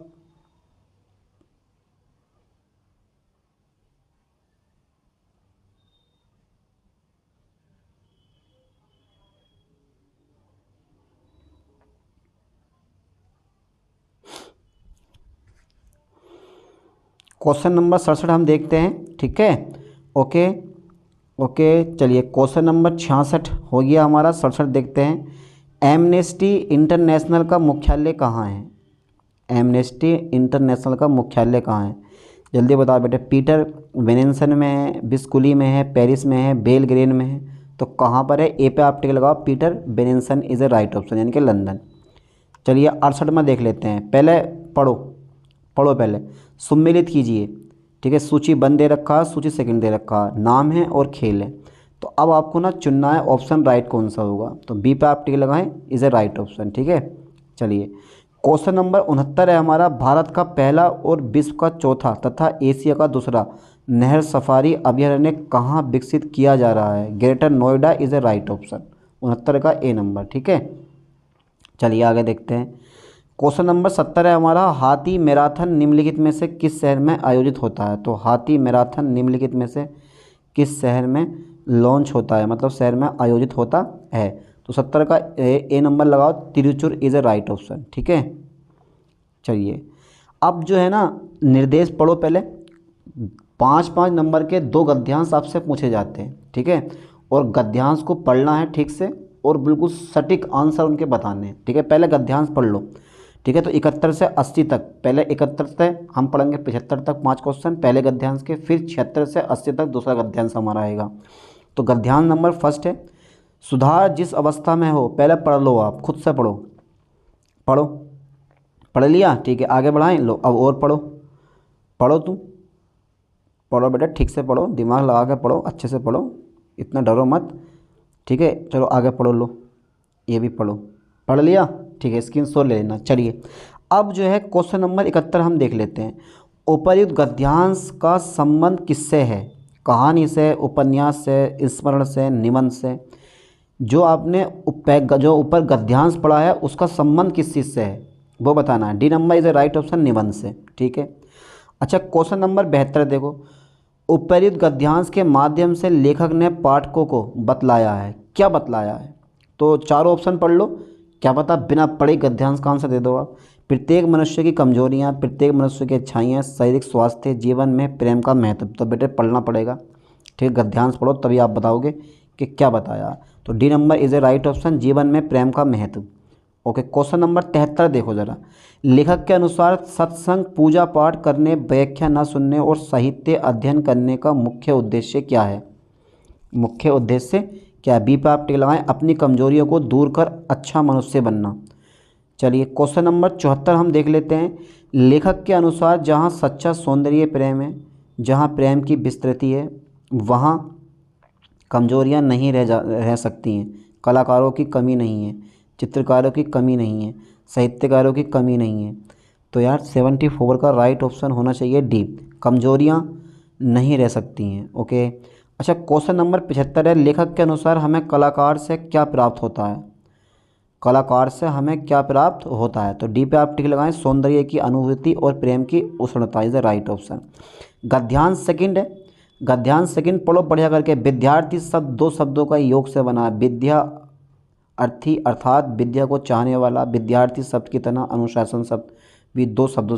क्वेश्चन नंबर 67 हम देखते हैं। ठीक है, ओके ओके। चलिए क्वेश्चन नंबर 66 हो गया हमारा। 67 देखते हैं। एमनेस्टी इंटरनेशनल का मुख्यालय कहाँ है? एमनेस्टी इंटरनेशनल का मुख्यालय कहाँ है? जल्दी बताओ बेटे। पीटर वेनेसन में है, बिस्कुली में है, पेरिस में है, बेलग्रेन में है। तो कहाँ पर है? ए पे आप टिक लगाओ। पीटर वेनेसन इज़ ए राइट ऑप्शन, यानी कि लंदन। चलिए 68 में देख लेते हैं। पहले पढ़ो पहले, सम्मिलित कीजिए। ठीक है, सूची 1 दे रखा, सूची 2 दे रखा, नाम है और खेल है। तो अब आपको ना चुनना है ऑप्शन राइट कौन सा होगा। तो बी पे आप टिक लगाएं, इज़ ए राइट ऑप्शन। ठीक है, चलिए क्वेश्चन नंबर 69 है हमारा, भारत का पहला और विश्व का चौथा तथा एशिया का दूसरा नहर सफारी अभयारण्य कहाँ विकसित किया जा रहा है? Greater Noida is a right option. 69 का ए नंबर। ठीक है, चलिए आगे देखते हैं। क्वेश्चन नंबर 70 है हमारा, हाथी मैराथन निम्नलिखित में से किस शहर में आयोजित होता है? तो हाथी मैराथन निम्नलिखित में से किस शहर में लॉन्च होता है, मतलब शहर में आयोजित होता है? तो 70 का ए नंबर लगाओ। तिरुचुर इज़ ए राइट ऑप्शन। ठीक है, चलिए अब जो है ना निर्देश पढ़ो पहले। 5-5 नंबर के 2 गद्यांश आपसे पूछे जाते हैं। ठीक है, और गद्यांश को पढ़ना है ठीक से और बिल्कुल सटीक आंसर उनके बताने हैं। ठीक है, पहले गद्यांश पढ़ लो। ठीक है, तो 71 से 80 तक, पहले 71 से हम पढ़ेंगे 75 तक 5 क्वेश्चन पहले गद्यांश के, फिर 76 से 80 तक दूसरा गद्यांश हमारा आएगा। तो गद्यांश नंबर फर्स्ट है, सुधार जिस अवस्था में हो। पहले पढ़ लो, आप खुद से पढ़ो। पढ़ लिया? ठीक है, आगे बढ़ाएं। लो अब और पढ़ो तुम पढ़ो बेटा, ठीक से पढ़ो, दिमाग लगा के पढ़ो, अच्छे से पढ़ो, इतना डरो मत। ठीक है, चलो आगे पढ़ो। लो ये भी पढ़ लिया? ठीक है, स्क्रीनशॉट ले लेना। चलिए अब जो है क्वेश्चन नंबर 71 हम देख लेते हैं। उपर्युक्त गद्यांश का संबंध किससे है? कहानी से, उपन्यास से, स्मरण से, निबंध से? जो आपने जो ऊपर गद्यांश पढ़ा है उसका संबंध किस चीज़ से है वो बताना है। D number is a right option, निबंध से। ठीक है, अच्छा क्वेश्चन नंबर 72 देखो, उपर्युक्त गद्यांश के माध्यम से लेखक ने पाठकों को बतलाया है। क्या बतलाया है? तो चारों ऑप्शन पढ़ लो, क्या पता बिना पढ़े गद्यांश का आंसर दे दो आप। प्रत्येक मनुष्य की कमजोरियाँ, प्रत्येक मनुष्य की अच्छाइयाँ, शारीरिक स्वास्थ्य, जीवन में प्रेम का महत्व। तो बेटे पढ़ना पड़ेगा। ठीक है, गद्यांश पढ़ो तभी आप बताओगे कि क्या बताया। तो D number is a right option, जीवन में प्रेम का महत्व। ओके, क्वेश्चन नंबर 73 देखो ज़रा। लेखक के अनुसार सत्संग, पूजा पाठ करने, व्याख्या न सुनने और साहित्य अध्ययन करने का मुख्य उद्देश्य क्या है? मुख्य उद्देश्य क्या है? बी पे आप टिक लगाएं, अपनी कमजोरियों को दूर कर अच्छा मनुष्य बनना। चलिए क्वेश्चन नंबर 74 हम देख लेते हैं। लेखक के अनुसार जहाँ सच्चा सौंदर्य प्रेम है, जहाँ प्रेम की विस्तृति है, वहाँ कमजोरियाँ नहीं रह सकती हैं। कलाकारों की कमी नहीं है, चित्रकारों की कमी नहीं है, साहित्यकारों की कमी नहीं है। तो यार 74 का राइट ऑप्शन होना चाहिए डी, कमजोरियाँ नहीं रह सकती हैं। ओके, अच्छा क्वेश्चन नंबर 75 है। लेखक के अनुसार हमें कलाकार से क्या प्राप्त होता है? कलाकार से हमें क्या प्राप्त होता है? तो डी पे आप टिक लगाएं, सौंदर्य की अनुभूति और प्रेम की उष्णता इज द राइट ऑप्शन। गद्यांश सेकंड है, गद्यांश सेकंड पढ़ो बढ़िया करके। विद्यार्थी शब्द दो शब्दों का योग से बना है। विद्या अर्थी अर्थात विद्या को चाहने वाला, विद्यार्थी शब्द की तरह अनुशासन शब्द भी दो शब्दों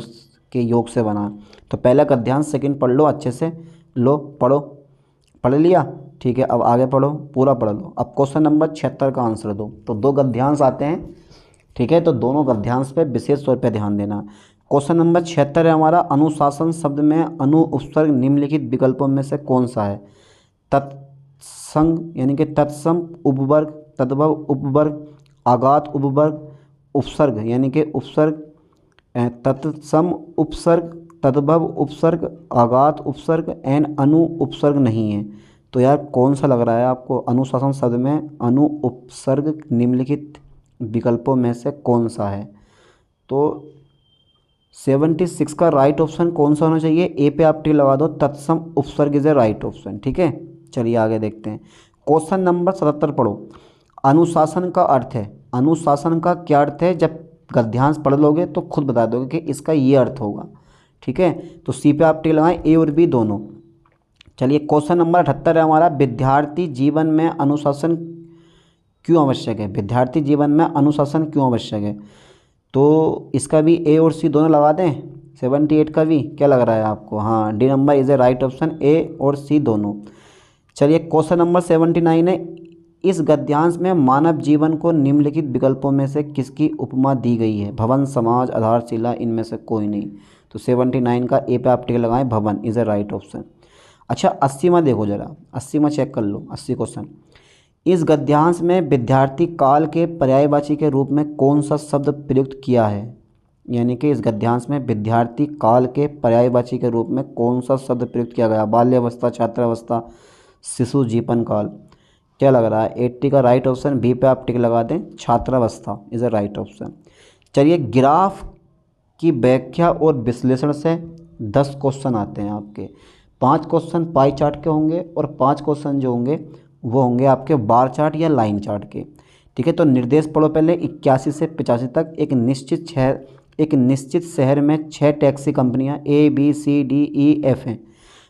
के योग से बना है। तो पहला गद्यांश सेकंड पढ़ लो अच्छे से, लो पढ़ो, पढ़ लिया, ठीक है। अब आगे पढ़ो, पूरा पढ़ लो। अब क्वेश्चन नंबर 76 का आंसर दो। तो दो गद्यांश आते हैं, ठीक है, तो दोनों गद्यांश पे विशेष तौर पे ध्यान देना। क्वेश्चन नंबर 76 है हमारा, अनुशासन शब्द में अनु उपसर्ग निम्नलिखित विकल्पों में से कौन सा है? तत्संग यानी कि तत्सम उपवर्ग, तद्भव उपवर्ग, आघात उपवर्ग, उपसर्ग यानी कि उपसर्ग, तत्सम उपसर्ग, तद्भव उपसर्ग, आघात उपसर्ग एंड अनु उपसर्ग नहीं है। तो यार कौन सा लग रहा है आपको? अनुशासन शब्द में अनु उपसर्ग निम्नलिखित विकल्पों में से कौन सा है? तो 76 का राइट ऑप्शन कौन सा होना चाहिए? ए पे आप टिक लगा दो, तत्सम उपसर्ग इज ए राइट ऑप्शन, ठीक है। चलिए आगे देखते हैं। क्वेश्चन नंबर 77 पढ़ो। अनुशासन का अर्थ है, अनुशासन का क्या अर्थ है? जब गद्यांश पढ़ लोगे तो खुद बता दोगे कि इसका ये अर्थ होगा, ठीक है। तो सी पे आप टिक लगाएं, ए और बी दोनों। चलिए क्वेश्चन नंबर 78 है हमारा, विद्यार्थी जीवन में अनुशासन क्यों आवश्यक है? विद्यार्थी जीवन में अनुशासन क्यों आवश्यक है? तो इसका भी ए और सी दोनों लगा दें। 78 का भी क्या लग रहा है आपको? हाँ, D number is a right option, A और सी दोनों। चलिए क्वेश्चन नंबर 79 है, इस गद्यांश में मानव जीवन को निम्नलिखित विकल्पों में से किसकी उपमा दी गई है? भवन, समाज, आधारशिला, इनमें से कोई नहीं। तो 79 का ए पे आप टिक लगाएं, भवन इज ए राइट ऑप्शन। अच्छा 80वां देखो जरा, 80वां चेक कर लो, 80 क्वेश्चन। इस गद्यांश में विद्यार्थी काल के पर्यायवाची के रूप में कौन सा शब्द प्रयुक्त किया है? यानी कि इस गद्यांश में विद्यार्थी काल के पर्यायवाची के रूप में कौन सा शब्द प्रयुक्त किया गया? बाल्यावस्था, छात्रावस्था, शिशु जीवन काल। क्या लग रहा है? 80 का राइट ऑप्शन बी पे आप टिक लगा दें, छात्रावस्था इज अ राइट ऑप्शन। चलिए ग्राफ की व्याख्या और विश्लेषण से 10 क्वेश्चन आते हैं आपके। 5 क्वेश्चन पाई चार्ट के होंगे और 5 क्वेश्चन जो होंगे वो होंगे आपके बार चार्ट या लाइन चार्ट के, ठीक है। तो निर्देश पढ़ो पहले। 81 से 85 तक एक निश्चित शहर में 6 टैक्सी कंपनियां A B C D E F हैं।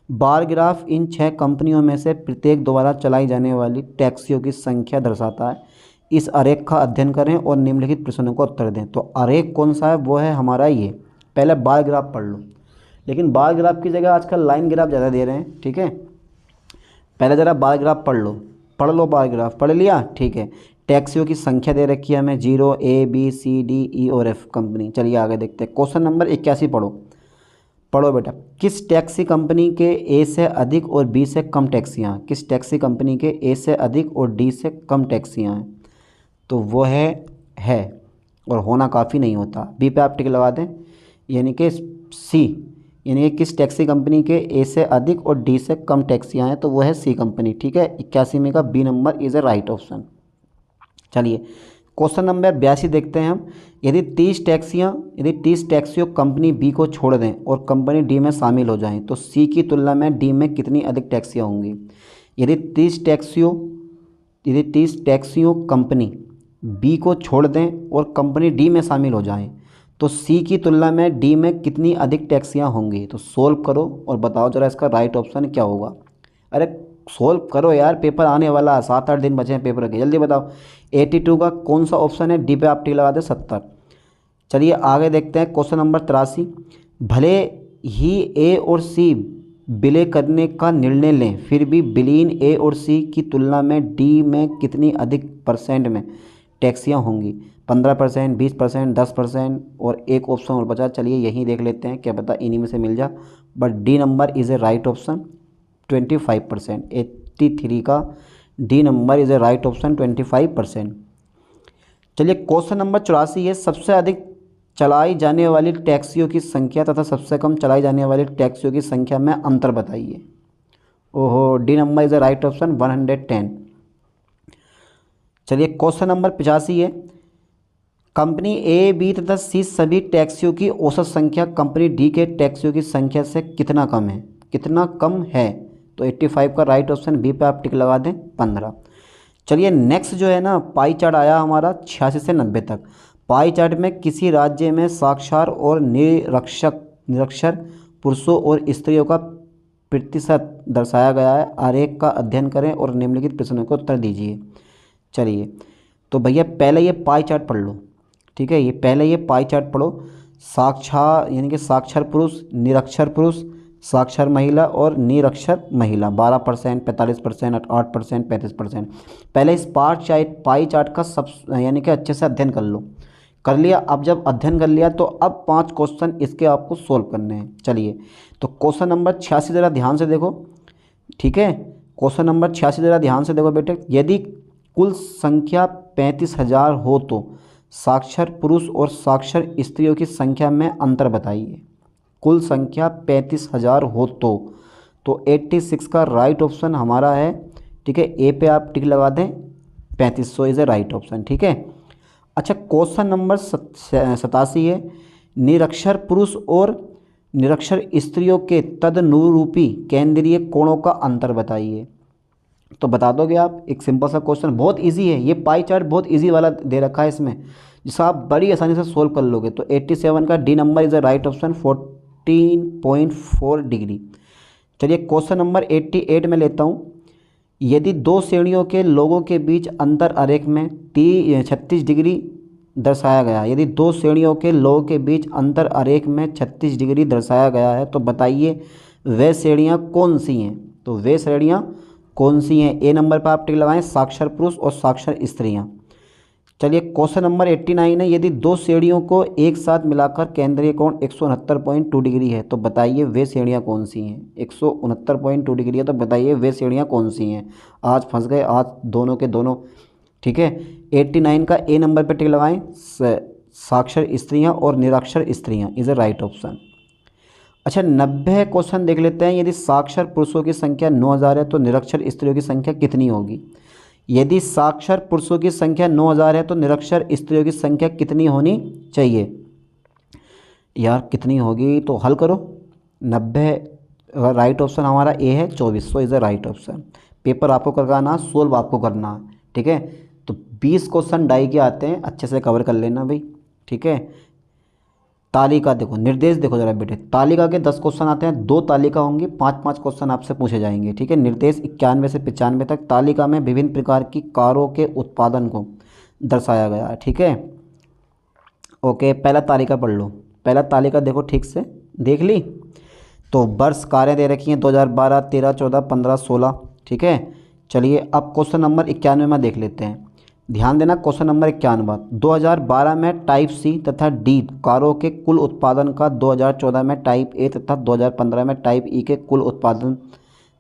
बार ग्राफ इन 6 कंपनियों में से प्रत्येक द्वारा चलाई जाने वाली टैक्सियों की संख्या दर्शाता है। इस आरेख का अध्ययन करें और निम्नलिखित प्रश्नों का उत्तर दें। तो आरेख कौन सा है? वो है हमारा ये। पहले बार ग्राफ पढ़ लो, लेकिन बार ग्राफ की जगह आजकल लाइन ग्राफ ज़्यादा दे रहे हैं, ठीक है। पहले ज़रा बार ग्राफ पढ़ लो, बार ग्राफ पढ़ लिया, ठीक है। टैक्सियों की संख्या दे रखी है हमें 0 ए बी सी डी ई और एफ कंपनी। चलिए आगे देखते हैं। क्वेश्चन नंबर 81 पढ़ो बेटा। किस टैक्सी कंपनी के ए से अधिक और बी से कम टैक्सियाँ? किस टैक्सी कंपनी के ए से अधिक और डी से कम टैक्सियाँ हैं? तो वो है और होना काफ़ी नहीं होता। बी पे आप टिक लगा दें, यानी कि सी, यानी कि किस टैक्सी कंपनी के ए से अधिक और डी से कम टैक्सियाँ हैं? तो वो है सी कंपनी, ठीक है। 81 में का B number is a right option. चलिए क्वेश्चन नंबर 82 देखते हैं हम। यदि 30 टैक्सियों कंपनी बी को छोड़ दें और कंपनी डी में शामिल हो जाएं तो सी की तुलना में डी में कितनी अधिक टैक्सियाँ होंगी? यदि 30 टैक्सियों कंपनी बी को छोड़ दें और कंपनी डी में शामिल हो जाएं तो सी की तुलना में डी में कितनी अधिक टैक्सियाँ होंगी? तो सोल्व करो और बताओ जरा इसका राइट ऑप्शन क्या होगा। अरे सोल्व करो यार, पेपर आने वाला है, 7-8 दिन बचे हैं पेपर के, जल्दी बताओ। 82 का कौन सा ऑप्शन है? डी पे आप टिक लगा दें, 70। चलिए आगे देखते हैं। क्वेश्चन नंबर 83, भले ही ए और सी विलय करने का निर्णय लें, फिर भी विलीन ए और सी की तुलना में डी में कितनी अधिक परसेंट में टैक्सियाँ होंगी? 15%, 20%, 10%, और एक ऑप्शन और बचा। चलिए यही देख लेते हैं, क्या पता इन्हीं में से मिल जा। But D number is a right option, 25%। 83 का D number is a right option, 25%। चलिए क्वेश्चन नंबर 84 है, सबसे अधिक चलाई जाने वाली टैक्सियों की संख्या तथा सबसे कम चलाई जाने वाली टैक्सियों की संख्या में अंतर बताइए। ओहो, D number is a right option, 110। चलिए क्वेश्चन नंबर 85 है, कंपनी ए, बी तथा सी सभी टैक्सियों की औसत संख्या कंपनी डी के टैक्सियों की संख्या से कितना कम है? कितना कम है? तो 85 का राइट ऑप्शन, बी पे आप टिक लगा दें, 15। चलिए नेक्स्ट जो है ना, पाई चार्ट आया हमारा 86 से 90 तक। पाई चार्ट में किसी राज्य में साक्षर और निरक्षर पुरुषों और स्त्रियों का प्रतिशत दर्शाया गया है। आरेख का अध्ययन करें और निम्नलिखित प्रश्नों को उत्तर दीजिए। चलिए तो भैया पहले ये पाई चार्ट पढ़ लो, ठीक है। ये पहले ये पाई चार्ट पढ़ो। साक्षर यानी कि साक्षर पुरुष, निरक्षर पुरुष, साक्षर महिला और निरक्षर महिला 12%, 45%, 8%, 35%। पहले इस पाई चार्ट का सब यानी कि अच्छे से अध्ययन कर लो। कर लिया? अब जब अध्ययन कर लिया तो अब 5 क्वेश्चन इसके आपको सोल्व करने हैं। चलिए तो क्वेश्चन नंबर 86 ज़रा ध्यान से देखो, ठीक है। क्वेश्चन नंबर 86 ज़रा ध्यान से देखो बेटे। यदि कुल संख्या 35,000 हो तो साक्षर पुरुष और साक्षर स्त्रियों की संख्या में अंतर बताइए। कुल संख्या 35,000 हो तो 86 का राइट ऑप्शन हमारा है, ठीक है। ए पे आप टिक लगा दें, 3500 इज़ ए राइट ऑप्शन, ठीक है। अच्छा क्वेश्चन नंबर 87 है, निरक्षर पुरुष और निरक्षर स्त्रियों के तदनुरूपी केंद्रीय कोणों का अंतर बताइए। तो बता दोगे आप? एक सिंपल सा क्वेश्चन, बहुत इजी है। ये पाई चार्ट बहुत इजी वाला दे रखा है इसमें, जिसका आप बड़ी आसानी से सोल्व कर लोगे। तो 87 का D number is a right option, 14.4 degree. चलिए क्वेश्चन नंबर 88 में लेता हूँ। यदि दो श्रेणियों के लोगों के बीच अंतर आरेख में 36 डिग्री दर्शाया गया, यदि दो श्रेणियों के लोगों के बीच अंतर आरेख में 36 डिग्री दर्शाया गया है तो बताइए वे श्रेणियाँ कौन सी हैं? तो वे श्रेणियाँ कौन सी हैं? ए नंबर पर आप टिक लगाएं, साक्षर पुरुष और साक्षर स्त्रियाँ। चलिए क्वेश्चन नंबर 89 है, यदि दो श्रेणियों को एक साथ मिलाकर केंद्रीय कोण 169.2 डिग्री है तो बताइए वे श्रेणियाँ कौन सी हैं? 169.2 डिग्री है तो बताइए वे श्रेणियाँ कौन सी हैं? आज फंस गए आज दोनों के दोनों, ठीक है। 89 का ए नंबर पर टिक लगाएं, साक्षर स्त्रियाँ और निरक्षर स्त्रियाँ इज़ ए राइट ऑप्शन। अच्छा 90 क्वेश्चन देख लेते हैं। यदि साक्षर पुरुषों की संख्या 9000 है तो निरक्षर स्त्रियों की संख्या कितनी होगी? यदि साक्षर पुरुषों की संख्या 9000 है तो निरक्षर स्त्रियों की संख्या कितनी होनी चाहिए? यार कितनी होगी? तो हल करो। 90 राइट ऑप्शन हमारा ए है, 2400 is a right option. Paper आपको करवाना, सोल्व आपको करना, ठीक है। तो 20 क्वेश्चन डाई के आते हैं, अच्छे से कवर कर लेना भाई, ठीक है। तालिका देखो, निर्देश देखो जरा बेटे। तालिका के 10 क्वेश्चन आते हैं, 2 तालिका होंगी, 5-5 क्वेश्चन आपसे पूछे जाएंगे, ठीक है। निर्देश 91 से 95 तक। तालिका में विभिन्न प्रकार की कारों के उत्पादन को दर्शाया गया है, ठीक है। ओके पहला तालिका पढ़ लो। पहला तालिका देखो ठीक से, देख ली? तो वर्ष कारें दे रखी हैं 2012, 13, 14, 15, 16, ठीक है। चलिए अब क्वेश्चन नंबर 91 में देख लेते हैं। ध्यान देना, क्वेश्चन नंबर 91, 2012 में टाइप सी तथा डी कारों के कुल उत्पादन का 2014 में टाइप ए तथा 2015 में टाइप ई के कुल उत्पादन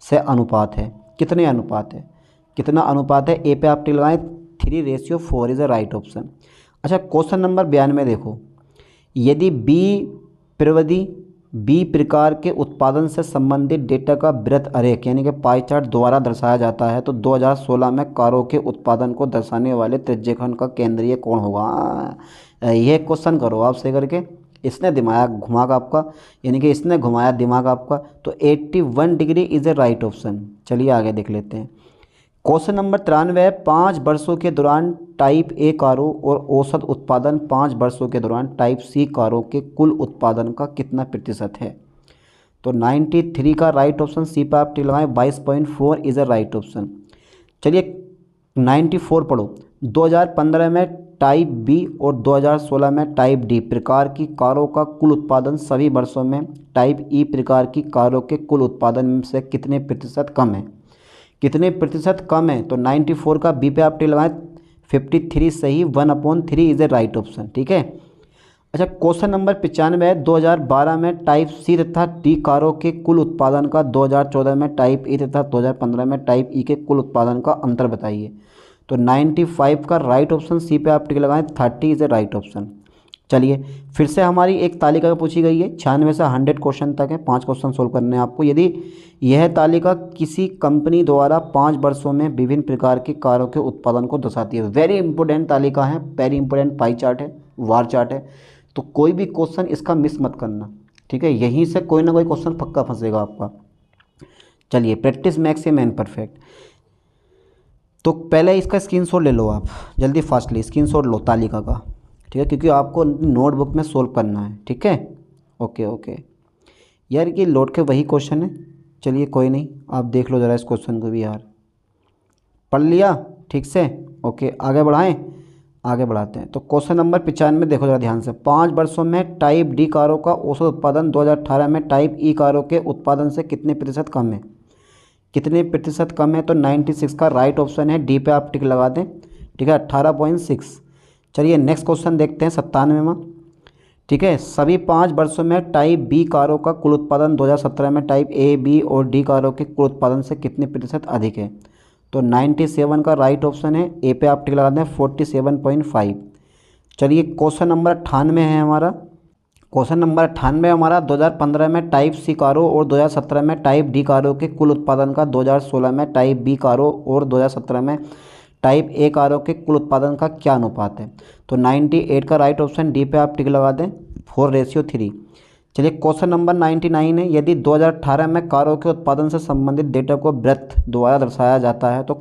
से अनुपात है। कितने अनुपात है? कितना अनुपात है? ए पे आप टिक लगाएं, 3:4 इज़ अ राइट ऑप्शन। अच्छा क्वेश्चन नंबर 92 देखो। यदि बी प्रकार के उत्पादन से संबंधित डेटा का वृत्त आरेख यानी कि पाई चार्ट द्वारा दर्शाया जाता है तो 2016 में कारों के उत्पादन को दर्शाने वाले त्रिज्यखंड का केंद्रीय कोण होगा। यह क्वेश्चन करो आप सही करके। इसने दिमाग घुमागा आपका, यानी कि इसने घुमाया दिमाग आपका। तो 81 degree is a right option. चलिए आगे देख लेते हैं। क्वेश्चन नंबर 93, 5 वर्षों के दौरान टाइप ए कारों और औसत उत्पादन 5 वर्षों के दौरान टाइप सी कारों के कुल उत्पादन का कितना प्रतिशत है? तो 93 का राइट ऑप्शन, सी पर आप टिक लगाएं, 22.4 इज़ अ राइट ऑप्शन। चलिए 94 पढ़ो। 2015 में टाइप बी और 2016 में टाइप डी प्रकार की कारों का कुल उत्पादन सभी वर्षों में टाइप ई प्रकार की कारों के कुल उत्पादन से कितने प्रतिशत कम है? कितने प्रतिशत कम है? तो 94 का बी पे आप टिक लगाएं, 53 सही, 1/3 इज ए राइट ऑप्शन। ठीक है। अच्छा, क्वेश्चन नंबर 95 है, 2012 में टाइप सी तथा डी कारों के कुल उत्पादन का 2014 में टाइप ई तथा 2015 में टाइप ई के कुल उत्पादन का अंतर बताइए। तो 95 का राइट ऑप्शन सी पे आप टिक लगाएं, 30 इज ए राइट ऑप्शन। चलिए फिर से हमारी एक तालिका पूछी गई है, 96 से 100 क्वेश्चन तक है, 5 क्वेश्चन सोल्व करने हैं आपको। यदि यह तालिका किसी कंपनी द्वारा 5 वर्षों में विभिन्न प्रकार की कारों के उत्पादन को दर्शाती है। वेरी इंपॉर्टेंट तालिका है, वेरी इंपॉर्टेंट पाई चार्ट है, वार चार्ट है, तो कोई भी क्वेश्चन इसका मिस मत करना। ठीक है, यहीं से कोई ना कोई क्वेश्चन पक्का फंसेगा आपका। चलिए, practice makes a man perfect. तो पहले इसका स्क्रीनशॉट ले लो आप, जल्दी फास्टली स्क्रीनशॉट लो तालिका का। ठीक है, क्योंकि आपको नोटबुक में सोल्व करना है। ठीक है, ओके ओके। यार ये लौट के वही क्वेश्चन है, चलिए कोई नहीं, आप देख लो ज़रा इस क्वेश्चन को भी। यार पढ़ लिया ठीक से? ओके, आगे बढ़ाएं, आगे बढ़ाते हैं। तो क्वेश्चन नंबर 95 देखो ज़रा ध्यान से। 5 वर्षों में टाइप डी कारों का औसत उत्पादन 2018 में टाइप ई कारों के उत्पादन से कितने प्रतिशत कम है? कितने प्रतिशत कम है? तो 96 का राइट ऑप्शन है, डी पे आप टिक लगा दें। ठीक है, 18.6। चलिए नेक्स्ट क्वेश्चन देखते हैं, 97वां। ठीक है, सभी 5 वर्षों में टाइप बी कारों का कुल उत्पादन 2017 में टाइप ए बी और डी कारों के कुल उत्पादन से कितने प्रतिशत अधिक है? तो 97 का राइट ऑप्शन है, ए पे आप टिक लगा दें, 47.5। चलिए क्वेश्चन नंबर 98 है हमारा। क्वेश्चन नंबर 98 हमारा 2015 में टाइप सी कारों और 2017 में टाइप डी कारों के कुल उत्पादन का 2016 में टाइप बी कारों और 2017 में टाइप ए कारों के कुल उत्पादन का क्या अनुपात है? तो 98 का राइट ऑप्शन, डी पे आप टिक लगा दें, 4:3। चलिए क्वेश्चन नंबर 99 है, यदि 2018 में कारों के उत्पादन से संबंधित डेटा को वृत्त द्वारा दर्शाया जाता है तो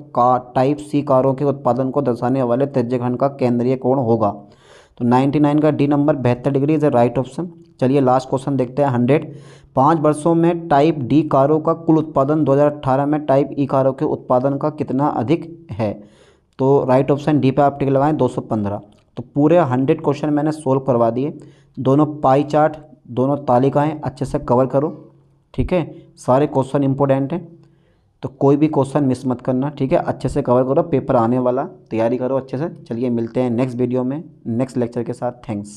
टाइप सी कारों के उत्पादन को दर्शाने वाले त्रिज्यखंड का केंद्रीय कोण होगा। तो 99 का D number 72 degree is a right option. चलिए लास्ट क्वेश्चन देखते हैं, 100। 5 वर्षों में टाइप डी कारों का कुल उत्पादन 2018 में टाइप ई कारों के उत्पादन का कितना अधिक है? तो राइट ऑप्शन डी पे आप टिक लगाएं, 215। तो पूरे 100 क्वेश्चन मैंने सोल्व करवा दिए। दोनों पाई चार्ट, दोनों तालिकाएं अच्छे से कवर करो। ठीक है, सारे क्वेश्चन इंपॉर्टेंट हैं, तो कोई भी क्वेश्चन मिस मत करना। ठीक है, अच्छे से कवर करो, पेपर आने वाला, तैयारी करो अच्छे से। चलिए मिलते हैं नेक्स्ट वीडियो में नेक्स्ट लेक्चर के साथ। थैंक्स।